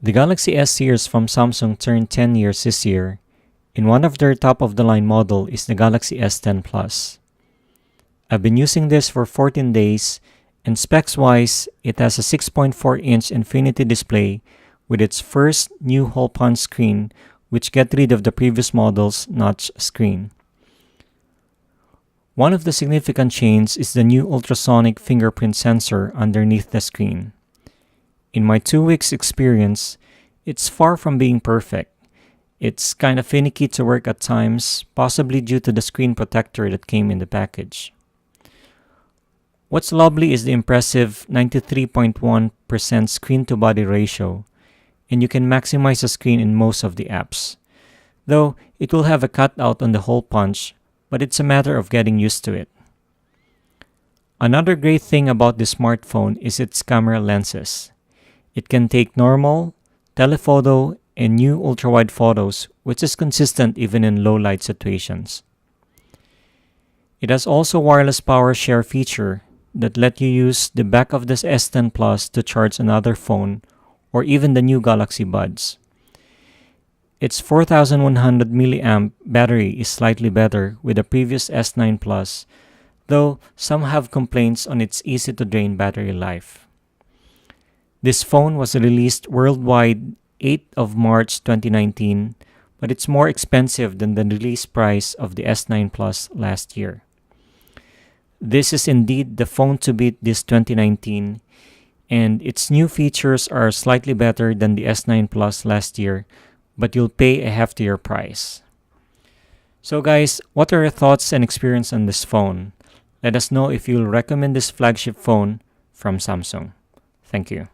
The Galaxy S series from Samsung turned 10 years this year, and one of their top-of-the-line model is the Galaxy S10 Plus. I've been using this for 14 days, and specs-wise, it has a 6.4-inch Infinity display with its first new hole-punch screen, which gets rid of the previous model's notch screen. One of the significant changes is the new ultrasonic fingerprint sensor underneath the screen. In my 2 weeks experience, it's far from being perfect. It's kind of finicky to work at times, possibly due to the screen protector that came in the package. What's lovely is the impressive 93.1% screen-to-body ratio, and you can maximize the screen in most of the apps. Though, it will have a cutout on the hole punch, but it's a matter of getting used to it. Another great thing about this smartphone is its camera lenses. It can take normal, telephoto, and new ultra-wide photos, which is consistent even in low-light situations. It has also wireless power share feature that let you use the back of this S10 Plus to charge another phone or even the new Galaxy Buds. Its 4100 mAh battery is slightly better with the previous S9 Plus, though some have complaints on its easy-to-drain battery life. This phone was released worldwide 8th of March 2019, but it's more expensive than the release price of the S9 Plus last year. This is indeed the phone to beat this 2019, and its new features are slightly better than the S9 Plus last year, but you'll pay a heftier price. So guys, what are your thoughts and experience on this phone? Let us know if you'll recommend this flagship phone from Samsung. Thank you.